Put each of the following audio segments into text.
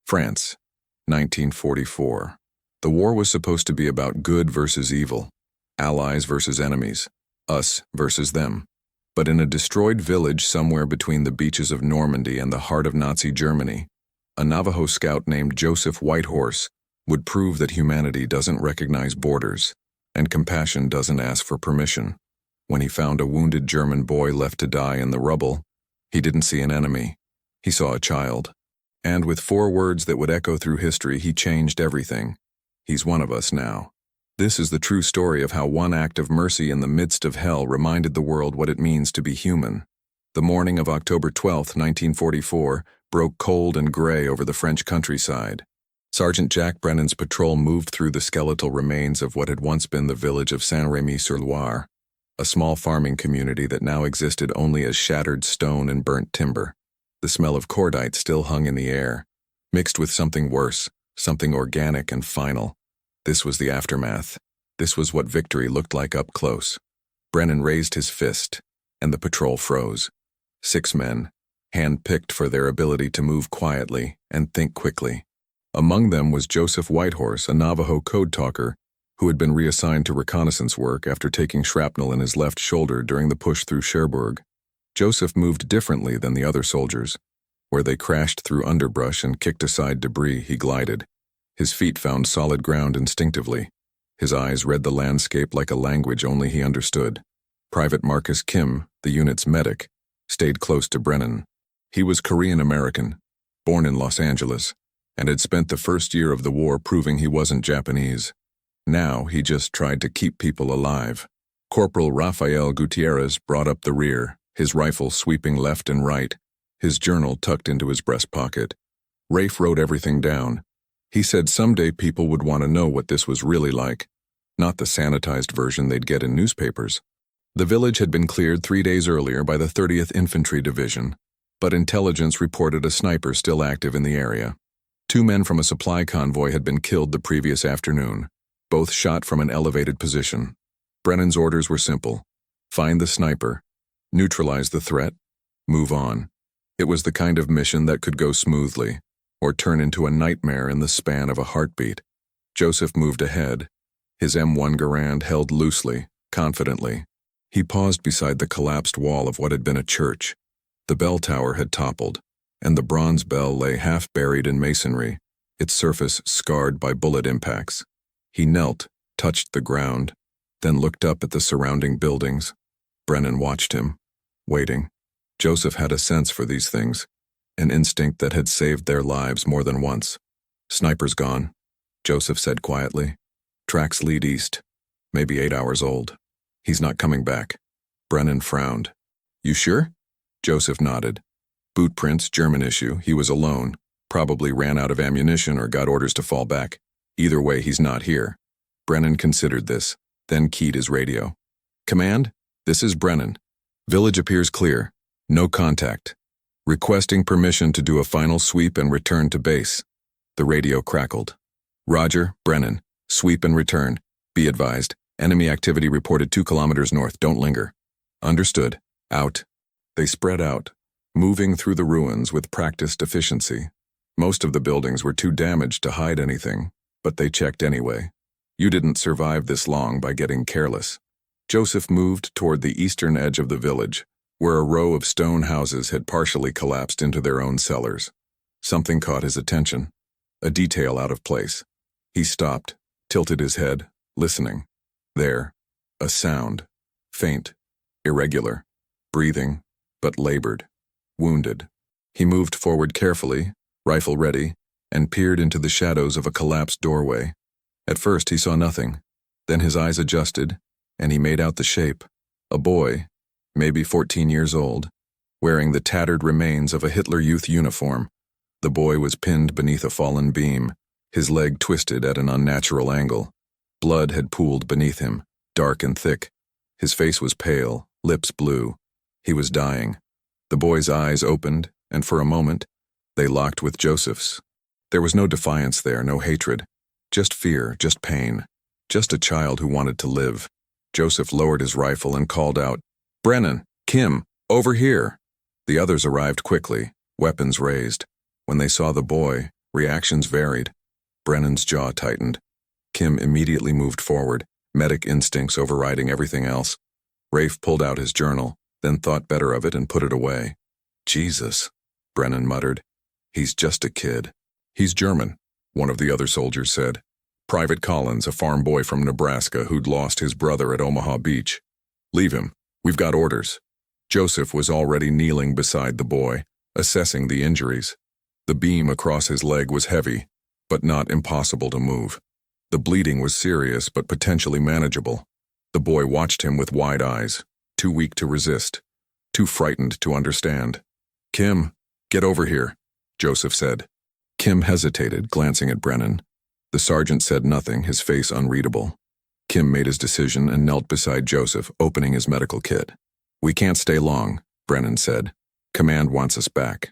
France, 1944. The war was supposed to be about good versus evil, allies versus enemies, us versus them. But in a destroyed village somewhere between the beaches of Normandy and the heart of Nazi Germany, a Navajo scout named Joseph Whitehorse would prove that humanity doesn't recognize borders and compassion doesn't ask for permission. When he found a wounded German boy left to die in the rubble, he didn't see an enemy. He saw a child. And with 4 words that would echo through history, he changed everything. He's one of us now. This is the true story of how one act of mercy in the midst of hell reminded the world what it means to be human. The morning of October 12, 1944, broke cold and gray over the French countryside. Sergeant Jack Brennan's patrol moved through the skeletal remains of what had once been the village of Saint-Rémy-sur-Loire, a small farming community that now existed only as shattered stone and burnt timber. The smell of cordite still hung in the air, mixed with something worse, something organic and final. This was the aftermath. This was what victory looked like up close. Brennan raised his fist, and the patrol froze. 6 men, hand-picked for their ability to move quietly and think quickly. Among them was Joseph Whitehorse, a Navajo code talker, who had been reassigned to reconnaissance work after taking shrapnel in his left shoulder during the push through Cherbourg. Joseph moved differently than the other soldiers. Where they crashed through underbrush and kicked aside debris, he glided. His feet found solid ground instinctively. His eyes read the landscape like a language only he understood. Private Marcus Kim, the unit's medic, stayed close to Brennan. He was Korean-American, born in Los Angeles, and had spent the first year of the war proving he wasn't Japanese. Now he just tried to keep people alive. Corporal Rafael Gutierrez brought up the rear, his rifle sweeping left and right, his journal tucked into his breast pocket. Rafe wrote everything down. He said someday people would want to know what this was really like, not the sanitized version they'd get in newspapers. The village had been cleared 3 days earlier by the 30th Infantry Division, but intelligence reported a sniper still active in the area. 2 men from a supply convoy had been killed the previous afternoon, both shot from an elevated position. Brennan's orders were simple: find the sniper, neutralize the threat, move on. It was the kind of mission that could go smoothly, or turn into a nightmare in the span of a heartbeat. Joseph moved ahead, his M1 Garand held loosely, confidently. He paused beside the collapsed wall of what had been a church. The bell tower had toppled, and the bronze bell lay half buried in masonry, its surface scarred by bullet impacts. He knelt, touched the ground, then looked up at the surrounding buildings. Brennan watched him, waiting. Joseph had a sense for these things, an instinct that had saved their lives more than once. Sniper's gone, Joseph said quietly. Tracks lead east, maybe 8 hours old. He's not coming back. Brennan frowned. You sure? Joseph nodded. Boot prints, German issue, he was alone, probably ran out of ammunition or got orders to fall back. Either way, he's not here. Brennan considered this, then keyed his radio. Command, this is Brennan. Village appears clear. No contact. Requesting permission to do a final sweep and return to base. The radio crackled. Roger, Brennan. Sweep and return. Be advised. Enemy activity reported 2 kilometers north. Don't linger. Understood. Out. They spread out, moving through the ruins with practiced efficiency. Most of the buildings were too damaged to hide anything, but they checked anyway. You didn't survive this long by getting careless. Joseph moved toward the eastern edge of the village, where a row of stone houses had partially collapsed into their own cellars. Something caught his attention, a detail out of place. He stopped, tilted his head, listening. There, a sound, faint, irregular, breathing, but labored, wounded. He moved forward carefully, rifle ready, and peered into the shadows of a collapsed doorway. At first he saw nothing, then his eyes adjusted, and he made out the shape. A boy, maybe 14 years old, wearing the tattered remains of a Hitler Youth uniform. The boy was pinned beneath a fallen beam, his leg twisted at an unnatural angle. Blood had pooled beneath him, dark and thick. His face was pale, lips blue. He was dying. The boy's eyes opened, and for a moment, they locked with Joseph's. There was no defiance there, no hatred. Just fear, just pain. Just a child who wanted to live. Joseph lowered his rifle and called out, Brennan, Kim, over here. The others arrived quickly, weapons raised. When they saw the boy, Reactions varied. Brennan's jaw tightened. Kim immediately moved forward, medic instincts overriding everything else. Rafe pulled out his journal, then thought better of it and put it away. Jesus, Brennan muttered. He's just a kid. He's German, one of the other soldiers said. Private Collins, a farm boy from Nebraska who'd lost his brother at Omaha Beach. Leave him. We've got orders. Joseph was already kneeling beside the boy, assessing the injuries. The beam across his leg was heavy, but not impossible to move. The bleeding was serious but potentially manageable. The boy watched him with wide eyes, too weak to resist, too frightened to understand. Kim, get over here, Joseph said. Kim hesitated, glancing at Brennan. The sergeant said nothing, his face unreadable. Kim made his decision and knelt beside Joseph, opening his medical kit. We can't stay long, Brennan said. Command wants us back.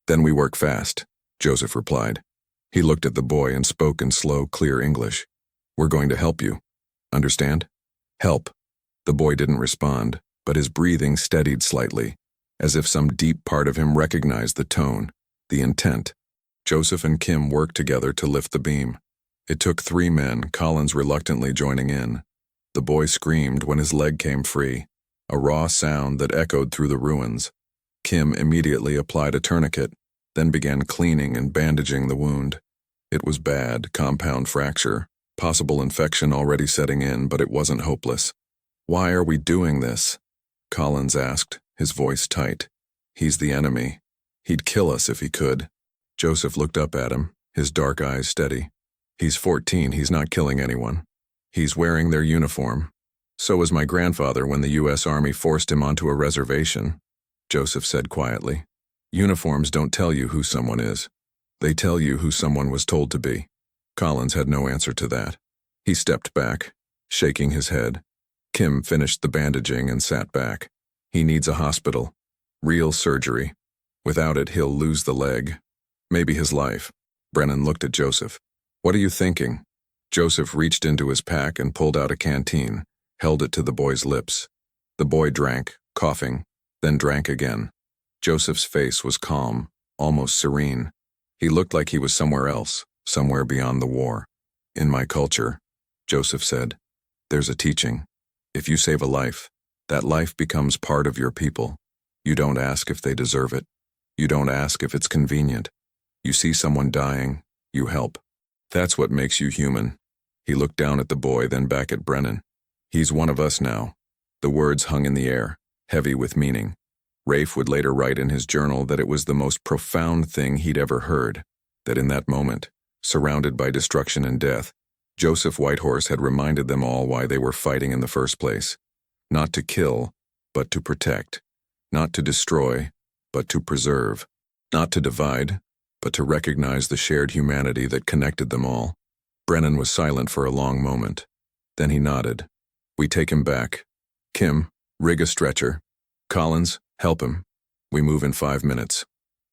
Then we work fast, Joseph replied. He looked at the boy and spoke in slow, clear English. We're going to help you. Understand? Help. The boy didn't respond, but his breathing steadied slightly, as if some deep part of him recognized the tone, the intent. Joseph and Kim worked together to lift the beam. It took 3 men, Collins reluctantly joining in. The boy screamed when his leg came free, a raw sound that echoed through the ruins. Kim immediately applied a tourniquet, then began cleaning and bandaging the wound. It was bad, compound fracture, possible infection already setting in, but it wasn't hopeless. Why are we doing this? Collins asked, his voice tight. He's the enemy. He'd kill us if he could. Joseph looked up at him, his dark eyes steady. He's 14, he's not killing anyone. He's wearing their uniform. So was my grandfather when the U.S. Army forced him onto a reservation, Joseph said quietly. Uniforms don't tell you who someone is. They tell you who someone was told to be. Collins had no answer to that. He stepped back, shaking his head. Kim finished the bandaging and sat back. He needs a hospital. Real surgery. Without it, he'll lose the leg. Maybe his life. Brennan looked at Joseph. What are you thinking? Joseph reached into his pack and pulled out a canteen, held it to the boy's lips. The boy drank, coughing, then drank again. Joseph's face was calm, almost serene. He looked like he was somewhere else, somewhere beyond the war. In my culture, Joseph said, there's a teaching. If you save a life, that life becomes part of your people. You don't ask if they deserve it. You don't ask if it's convenient. You see someone dying, you help. That's what makes you human. He looked down at the boy, then back at Brennan. He's one of us now. The words hung in the air, heavy with meaning. Rafe would later write in his journal that it was the most profound thing he'd ever heard, that in that moment, surrounded by destruction and death, Joseph Whitehorse had reminded them all why they were fighting in the first place. Not to kill, but to protect. Not to destroy, but to preserve. Not to divide, but to recognize the shared humanity that connected them all. Brennan was silent for a long moment. Then he nodded. We take him back. Kim, rig a stretcher. Collins, help him. We move in 5 minutes.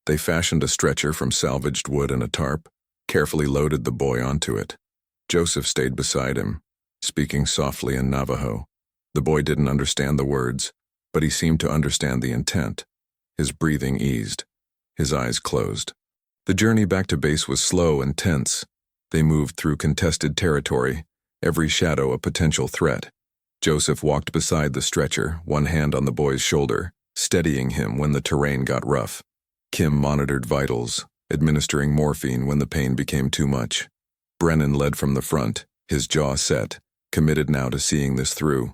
They fashioned a stretcher from salvaged wood and a tarp, carefully loaded the boy onto it. Joseph stayed beside him, speaking softly in Navajo. The boy didn't understand the words, but he seemed to understand the intent. His breathing eased. His eyes closed. The journey back to base was slow and tense. They moved through contested territory, every shadow a potential threat. Joseph walked beside the stretcher, one hand on the boy's shoulder, steadying him when the terrain got rough. Kim monitored vitals, administering morphine when the pain became too much. Brennan led from the front, his jaw set, committed now to seeing this through.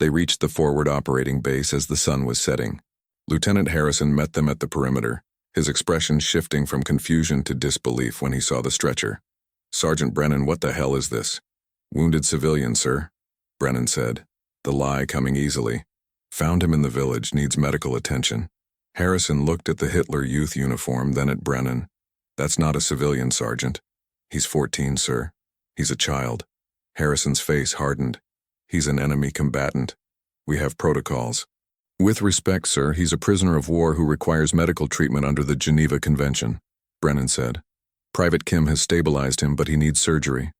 They reached the forward operating base as the sun was setting. Lieutenant Harrison met them at the perimeter, his expression shifting from confusion to disbelief when he saw the stretcher. Sergeant Brennan, what the hell is this? Wounded civilian, sir, Brennan said, the lie coming easily. Found him in the village, needs medical attention. Harrison looked at the Hitler Youth uniform, then at Brennan. That's not a civilian, Sergeant. He's 14, sir. He's a child. Harrison's face hardened. He's an enemy combatant. We have protocols. With respect, sir, he's a prisoner of war who requires medical treatment under the Geneva Convention, Brennan said. Private Kim has stabilized him, but he needs surgery.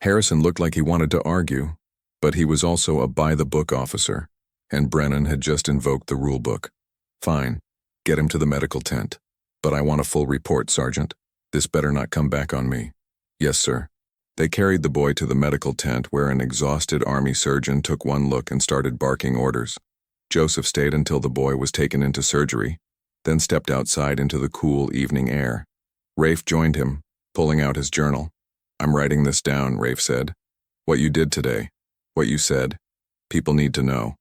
Harrison looked like he wanted to argue, but he was also a by-the-book officer, and Brennan had just invoked the rule book. Fine, get him to the medical tent. But I want a full report, Sergeant. This better not come back on me. Yes, sir. They carried the boy to the medical tent where an exhausted army surgeon took one look and started barking orders. Joseph stayed until the boy was taken into surgery, then stepped outside into the cool evening air. Rafe joined him, pulling out his journal. I'm writing this down, Rafe said. What you did today, what you said. People need to know.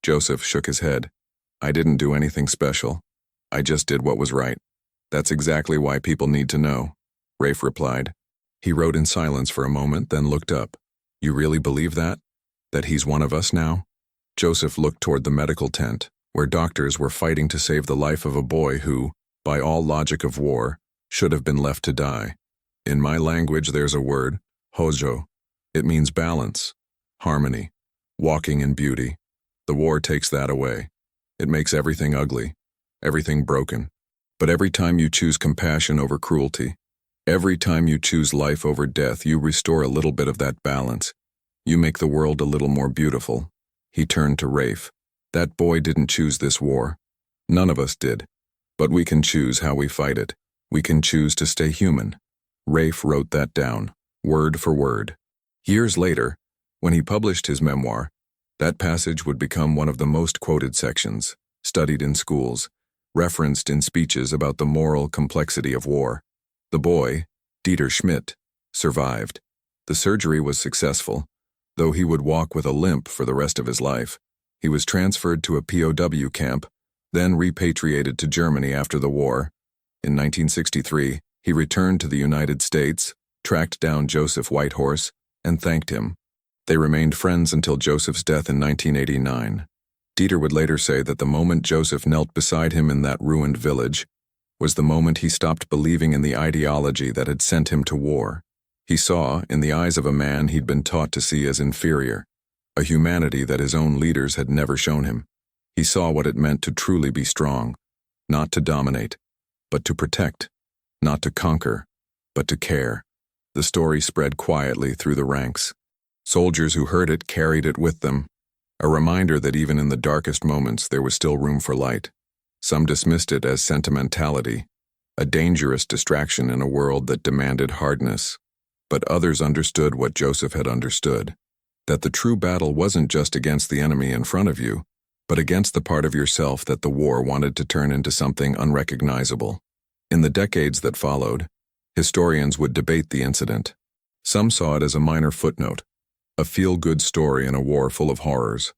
Joseph shook his head. I didn't do anything special. I just did what was right. That's exactly why people need to know, Rafe replied. He wrote in silence for a moment, then looked up. You really believe that? That he's one of us now? Joseph looked toward the medical tent, where doctors were fighting to save the life of a boy who, by all logic of war, should have been left to die. In my language there's a word, hojo. It means balance, harmony, walking in beauty. The war takes that away. It makes everything ugly, everything broken. But every time you choose compassion over cruelty, every time you choose life over death, you restore a little bit of that balance. You make the world a little more beautiful. He turned to Rafe. That boy didn't choose this war. None of us did. But we can choose how we fight it. We can choose to stay human. Rafe wrote that down, word for word. Years later, when he published his memoir, that passage would become one of the most quoted sections, studied in schools, referenced in speeches about the moral complexity of war. The boy, Dieter Schmidt, survived. The surgery was successful, though he would walk with a limp for the rest of his life. He was transferred to a POW camp, then repatriated to Germany after the war. In 1963, he returned to the United States, tracked down Joseph Whitehorse, and thanked him. They remained friends until Joseph's death in 1989. Dieter would later say that the moment Joseph knelt beside him in that ruined village was the moment he stopped believing in the ideology that had sent him to war. He saw, in the eyes of a man he'd been taught to see as inferior, a humanity that his own leaders had never shown him. He saw what it meant to truly be strong, not to dominate, but to protect, not to conquer, but to care. The story spread quietly through the ranks. Soldiers who heard it carried it with them, a reminder that even in the darkest moments there was still room for light. Some dismissed it as sentimentality, a dangerous distraction in a world that demanded hardness. But others understood what Joseph had understood, that the true battle wasn't just against the enemy in front of you, but against the part of yourself that the war wanted to turn into something unrecognizable. In the decades that followed, historians would debate the incident. Some saw it as a minor footnote, a feel-good story in a war full of horrors.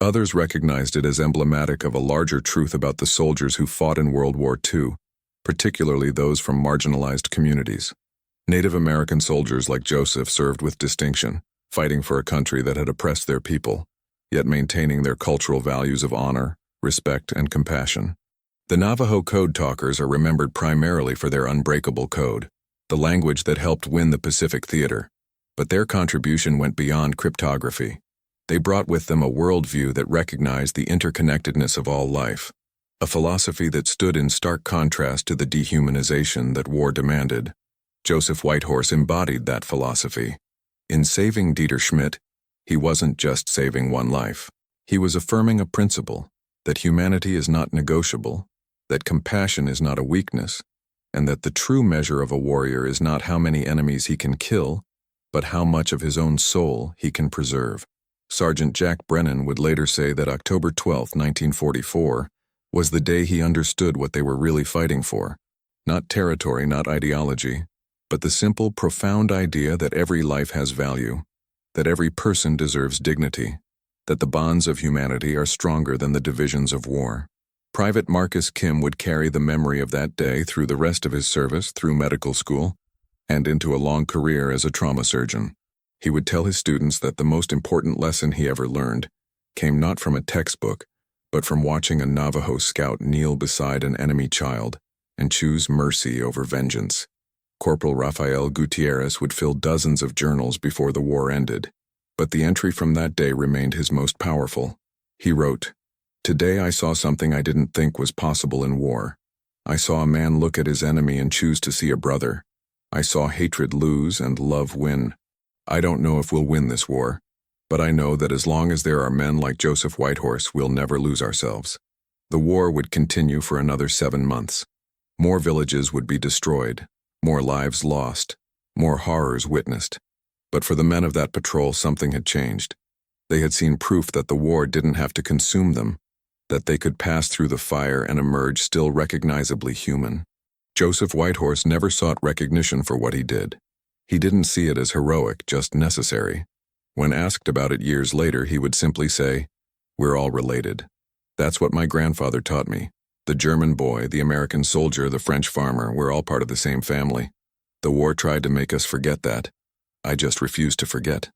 Others recognized it as emblematic of a larger truth about the soldiers who fought in World War II, particularly those from marginalized communities. Native American soldiers like Joseph served with distinction, fighting for a country that had oppressed their people, yet maintaining their cultural values of honor, respect, and compassion. The Navajo code talkers are remembered primarily for their unbreakable code, the language that helped win the Pacific Theater. But their contribution went beyond cryptography. They brought with them a worldview that recognized the interconnectedness of all life, a philosophy that stood in stark contrast to the dehumanization that war demanded. Joseph Whitehorse embodied that philosophy. In saving Dieter Schmidt, he wasn't just saving one life. He was affirming a principle, that humanity is not negotiable, that compassion is not a weakness, and that the true measure of a warrior is not how many enemies he can kill, but how much of his own soul he can preserve. Sergeant Jack Brennan would later say that October 12, 1944, was the day he understood what they were really fighting for. Not territory, not ideology, but the simple, profound idea that every life has value, that every person deserves dignity, that the bonds of humanity are stronger than the divisions of war. Private Marcus Kim would carry the memory of that day through the rest of his service, through medical school, and into a long career as a trauma surgeon. He would tell his students that the most important lesson he ever learned came not from a textbook, but from watching a Navajo scout kneel beside an enemy child and choose mercy over vengeance. Corporal Rafael Gutierrez would fill dozens of journals before the war ended, but the entry from that day remained his most powerful. He wrote, "Today I saw something I didn't think was possible in war. I saw a man look at his enemy and choose to see a brother. I saw hatred lose and love win. I don't know if we'll win this war, but I know that as long as there are men like Joseph Whitehorse, we'll never lose ourselves." The war would continue for another 7 months. More villages would be destroyed. more lives lost, more horrors witnessed. But for the men of that patrol, something had changed. They had seen proof that the war didn't have to consume them, that they could pass through the fire and emerge still recognizably human. Joseph Whitehorse never sought recognition for what he did. He didn't see it as heroic, just necessary. When asked about it years later, he would simply say, "We're all related. That's what my grandfather taught me. The German boy, the American soldier, the French farmer, we're all part of the same family. The war tried to make us forget that. I just refused to forget."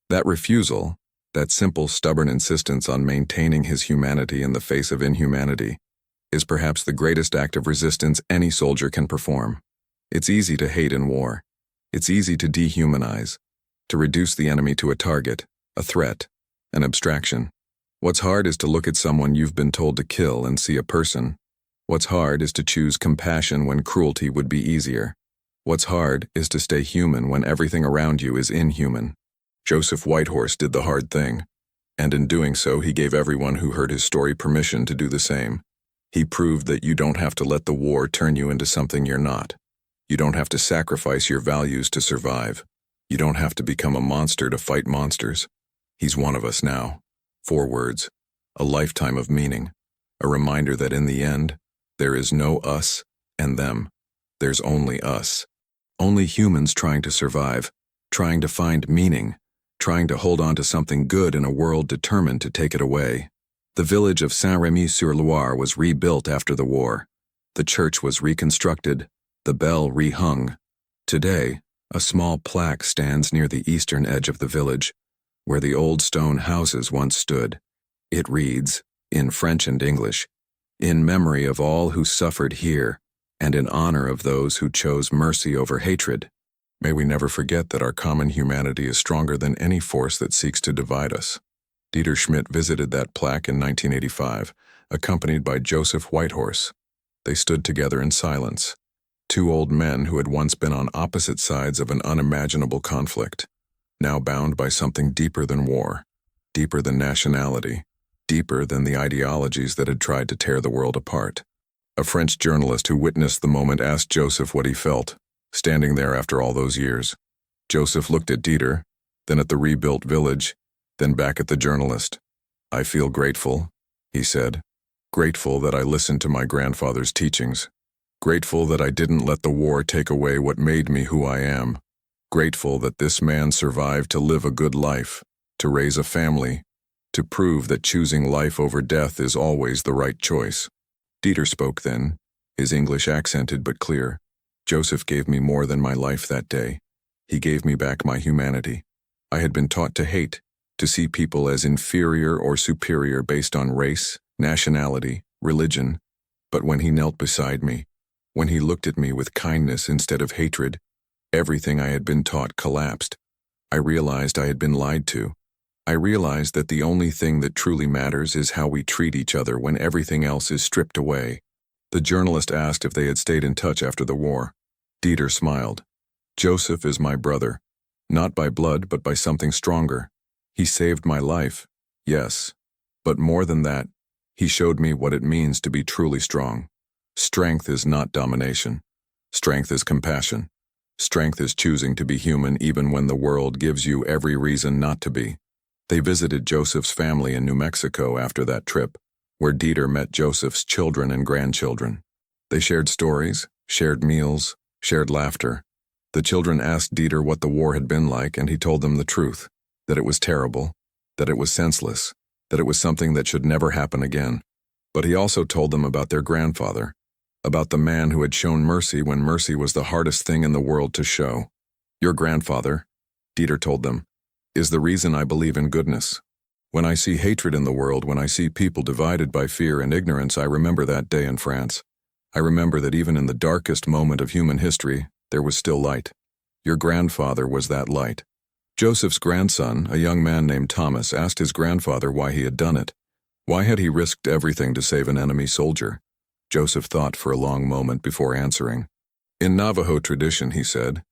That refusal, that simple, stubborn insistence on maintaining his humanity in the face of inhumanity, is perhaps the greatest act of resistance any soldier can perform. It's easy to hate in war. It's easy to dehumanize, to reduce the enemy to a target, a threat, an abstraction. What's hard is to look at someone you've been told to kill and see a person. What's hard is to choose compassion when cruelty would be easier. What's hard is to stay human when everything around you is inhuman. Joseph Whitehorse did the hard thing, and in doing so he gave everyone who heard his story permission to do the same. He proved that you don't have to let the war turn you into something you're not. You don't have to sacrifice your values to survive. You don't have to become a monster to fight monsters. He's one of us now. 4 words, a lifetime of meaning, a reminder that in the end, there is no us and them. There's only us. Only humans trying to survive, trying to find meaning, trying to hold on to something good in a world determined to take it away. The village of Saint-Rémy-sur-Loire was rebuilt after the war. The church was reconstructed, the bell rehung. Today, a small plaque stands near the eastern edge of the village, where the old stone houses once stood. It reads, in French and English, "In memory of all who suffered here, and in honor of those who chose mercy over hatred." May we never forget that our common humanity is stronger than any force that seeks to divide us. Dieter Schmidt visited that plaque in 1985, accompanied by Joseph Whitehorse. They stood together in silence, 2 old men who had once been on opposite sides of an unimaginable conflict, now bound by something deeper than war, deeper than nationality, deeper than the ideologies that had tried to tear the world apart. A French journalist who witnessed the moment asked Joseph what he felt, standing there after all those years. Joseph looked at Dieter, then at the rebuilt village, then back at the journalist. "I feel grateful," he said. "Grateful that I listened to my grandfather's teachings. Grateful that I didn't let the war take away what made me who I am. Grateful that this man survived to live a good life, to raise a family, to prove that choosing life over death is always the right choice." Dieter spoke then, his English accented but clear. "Joseph gave me more than my life that day. He gave me back my humanity. I had been taught to hate, to see people as inferior or superior based on race, nationality, religion. But when he knelt beside me, when he looked at me with kindness instead of hatred, everything I had been taught collapsed. I realized I had been lied to. I realized that the only thing that truly matters is how we treat each other when everything else is stripped away." The journalist asked if they had stayed in touch after the war. Dieter smiled. "Joseph is my brother, not by blood but by something stronger. He saved my life, yes, but more than that, he showed me what it means to be truly strong. Strength is not domination. Strength is compassion. Strength is choosing to be human even when the world gives you every reason not to be." They visited Joseph's family in New Mexico after that trip, where Dieter met Joseph's children and grandchildren. They shared stories, shared meals, shared laughter. The children asked Dieter what the war had been like, and he told them the truth, that it was terrible, that it was senseless, that it was something that should never happen again. But he also told them about their grandfather, about the man who had shown mercy when mercy was the hardest thing in the world to show. "Your grandfather," Dieter told them, "is the reason I believe in goodness. When I see hatred in the world, when I see people divided by fear and ignorance, I remember that day in France. I remember that even in the darkest moment of human history, there was still light. Your grandfather was that light." Joseph's grandson, a young man named Thomas, asked his grandfather why he had done it. Why had he risked everything to save an enemy soldier? Joseph thought for a long moment before answering. "In Navajo tradition," he said,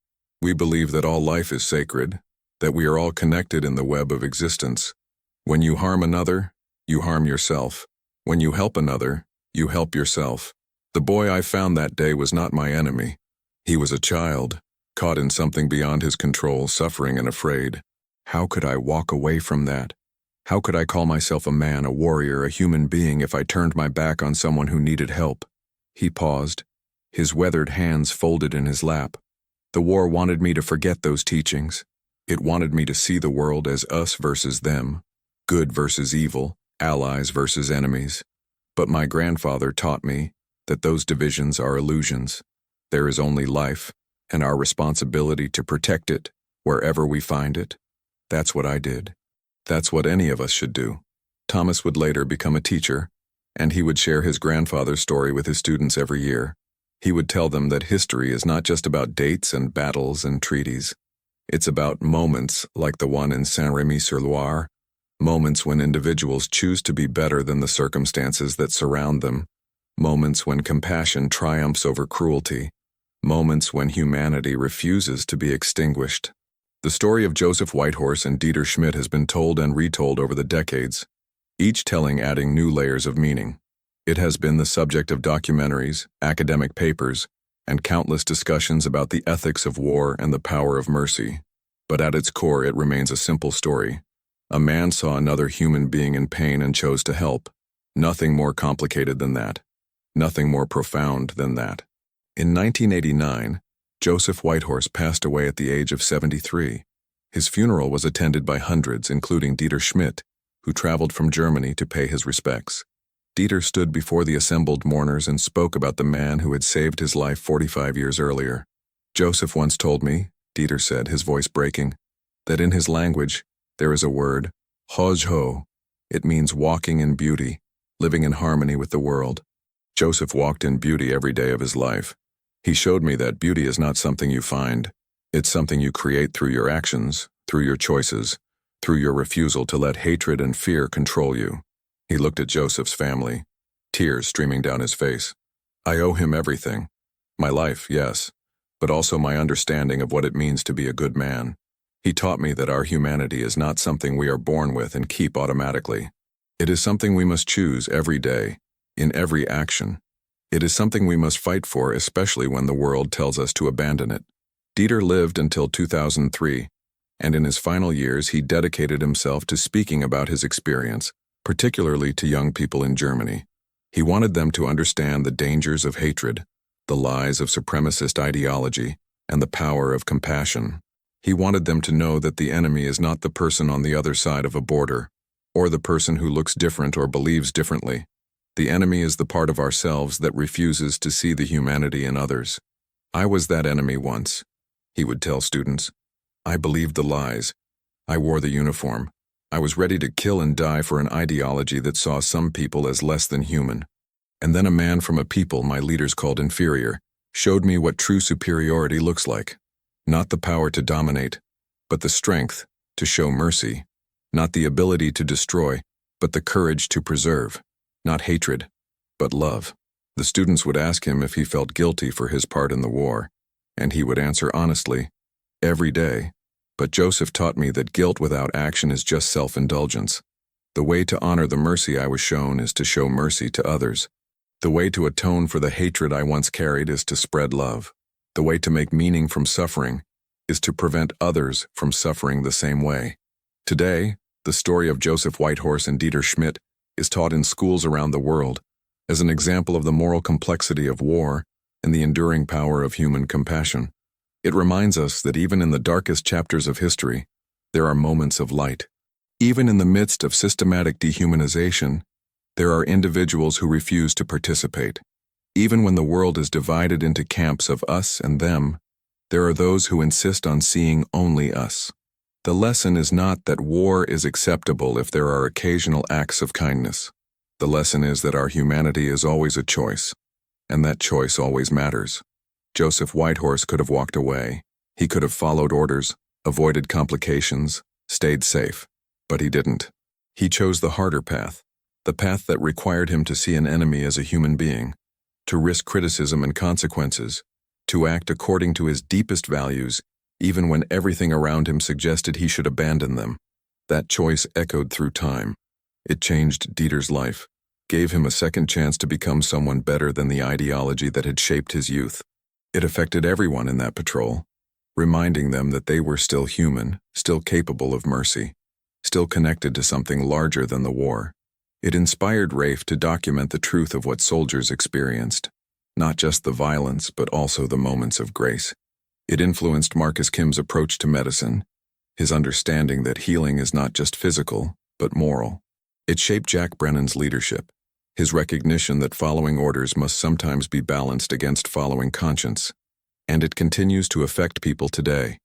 "we believe that all life is sacred, that we are all connected in the web of existence. When you harm another, you harm yourself. When you help another, you help yourself. The boy I found that day was not my enemy. He was a child, caught in something beyond his control, suffering and afraid. How could I walk away from that? How could I call myself a man, a warrior, a human being if I turned my back on someone who needed help? He paused, his weathered hands folded in his lap. The war wanted me to forget those teachings. It wanted me to see the world as us versus them, good versus evil, allies versus enemies. But my grandfather taught me that those divisions are illusions. There is only life, and our responsibility to protect it wherever we find it. That's what I did. That's what any of us should do. Thomas would later become a teacher, and he would share his grandfather's story with his students every year. He would tell them that history is not just about dates and battles and treaties. It's about moments like the one in Saint-Rémy-sur-Loire, moments when individuals choose to be better than the circumstances that surround them, moments when compassion triumphs over cruelty, moments when humanity refuses to be extinguished. The story of Joseph Whitehorse and Dieter Schmidt has been told and retold over the decades, each telling adding new layers of meaning. It has been the subject of documentaries, academic papers, and countless discussions about the ethics of war and the power of mercy. But at its core, it remains a simple story. A man saw another human being in pain and chose to help. Nothing more complicated than that. Nothing more profound than that. In 1989, Joseph Whitehorse passed away at the age of 73. His funeral was attended by hundreds, including Dieter Schmidt, who traveled from Germany to pay his respects. Dieter stood before the assembled mourners and spoke about the man who had saved his life 45 years earlier. Joseph once told me, Dieter said, his voice breaking, that in his language there is a word, hoj-ho. It means walking in beauty, living in harmony with the world. Joseph walked in beauty every day of his life. He showed me that beauty is not something you find. It's something you create through your actions, through your choices, through your refusal to let hatred and fear control you. He looked at Joseph's family, tears streaming down his face. I owe him everything. My life, yes, but also my understanding of what it means to be a good man. He taught me that our humanity is not something we are born with and keep automatically. It is something we must choose every day, in every action. It is something we must fight for, especially when the world tells us to abandon it. Dieter lived until 2003, and in his final years he dedicated himself to speaking about his experience, particularly to young people in Germany. He wanted them to understand the dangers of hatred, the lies of supremacist ideology, and the power of compassion. He wanted them to know that the enemy is not the person on the other side of a border, or the person who looks different or believes differently. The enemy is the part of ourselves that refuses to see the humanity in others. I was that enemy once, he would tell students. I believed the lies. I wore the uniform. I was ready to kill and die for an ideology that saw some people as less than human. And then a man from a people my leaders called inferior showed me what true superiority looks like. Not the power to dominate, but the strength to show mercy. Not the ability to destroy, but the courage to preserve. Not hatred, but love. The students would ask him if he felt guilty for his part in the war, and he would answer honestly, every day. But Joseph taught me that guilt without action is just self-indulgence. The way to honor the mercy I was shown is to show mercy to others. The way to atone for the hatred I once carried is to spread love. The way to make meaning from suffering is to prevent others from suffering the same way. Today, the story of Joseph Whitehorse and Dieter Schmidt is taught in schools around the world as an example of the moral complexity of war and the enduring power of human compassion. It reminds us that even in the darkest chapters of history, there are moments of light. Even in the midst of systematic dehumanization, there are individuals who refuse to participate. Even when the world is divided into camps of us and them, there are those who insist on seeing only us. The lesson is not that war is acceptable if there are occasional acts of kindness. The lesson is that our humanity is always a choice, and that choice always matters. Joseph Whitehorse could have walked away. He could have followed orders, avoided complications, stayed safe. But he didn't. He chose the harder path, the path that required him to see an enemy as a human being, to risk criticism and consequences, to act according to his deepest values, even when everything around him suggested he should abandon them. That choice echoed through time. It changed Dieter's life, gave him a second chance to become someone better than the ideology that had shaped his youth. It affected everyone in that patrol, reminding them that they were still human, still capable of mercy, still connected to something larger than the war. It inspired Rafe to document the truth of what soldiers experienced, not just the violence but also the moments of grace. It influenced Marcus Kim's approach to medicine, his understanding that healing is not just physical, but moral. It shaped Jack Brennan's leadership, his recognition that following orders must sometimes be balanced against following conscience. And it continues to affect people today.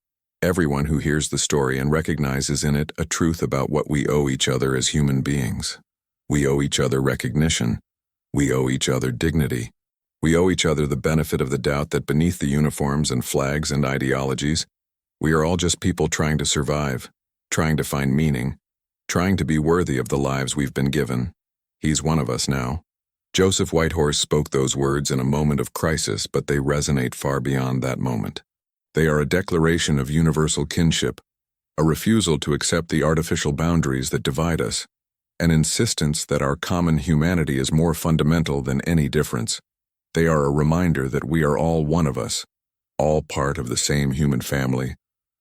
Everyone who hears the story and recognizes in it a truth about what we owe each other as human beings. We owe each other recognition. We owe each other dignity. We owe each other the benefit of the doubt that beneath the uniforms and flags and ideologies, we are all just people trying to survive, trying to find meaning, trying to be worthy of the lives we've been given. He's one of us now. Joseph Whitehorse spoke those words in a moment of crisis, but they resonate far beyond that moment. They are a declaration of universal kinship, a refusal to accept the artificial boundaries that divide us, an insistence that our common humanity is more fundamental than any difference. They are a reminder that we are all one of us, all part of the same human family,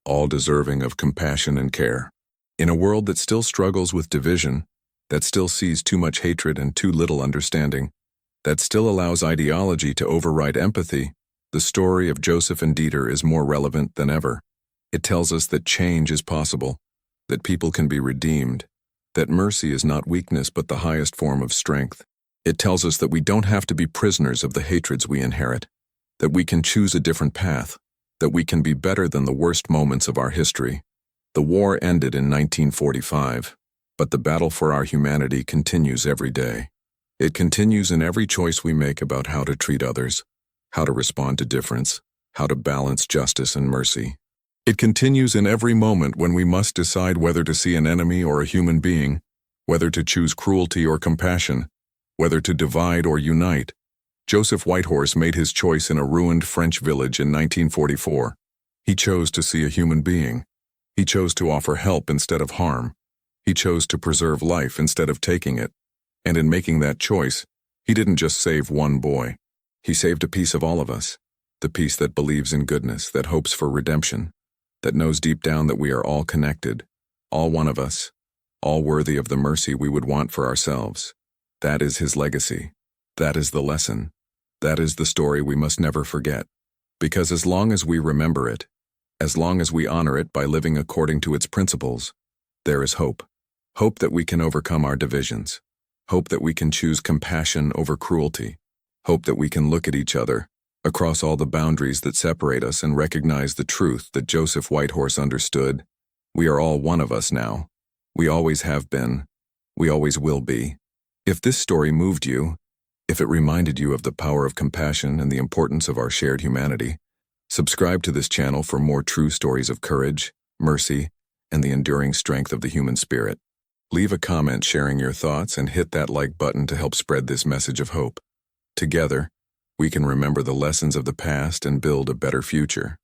all deserving of compassion and care. In a world that still struggles with division, that still sees too much hatred and too little understanding, that still allows ideology to override empathy, the story of Joseph and Dieter is more relevant than ever. It tells us that change is possible, that people can be redeemed, that mercy is not weakness but the highest form of strength. It tells us that we don't have to be prisoners of the hatreds we inherit, that we can choose a different path, that we can be better than the worst moments of our history. The war ended in 1945. But the battle for our humanity continues every day. It continues in every choice we make about how to treat others, how to respond to difference, how to balance justice and mercy. It continues in every moment when we must decide whether to see an enemy or a human being, whether to choose cruelty or compassion, whether to divide or unite. Joseph Whitehorse made his choice in a ruined French village in 1944. He chose to see a human being. He chose to offer help instead of harm. He chose to preserve life instead of taking it. And in making that choice, he didn't just save one boy. He saved a piece of all of us, the piece that believes in goodness, that hopes for redemption, that knows deep down that we are all connected, all one of us, all worthy of the mercy we would want for ourselves. That is his legacy. That is the lesson. That is the story we must never forget. Because as long as we remember it, as long as we honor it by living according to its principles, there is hope. Hope that we can overcome our divisions. Hope that we can choose compassion over cruelty. Hope that we can look at each other, across all the boundaries that separate us, and recognize the truth that Joseph Whitehorse understood. We are all one of us now. We always have been. We always will be. If this story moved you, if it reminded you of the power of compassion and the importance of our shared humanity, subscribe to this channel for more true stories of courage, mercy, and the enduring strength of the human spirit. Leave a comment sharing your thoughts and hit that like button to help spread this message of hope. Together, we can remember the lessons of the past and build a better future.